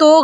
2،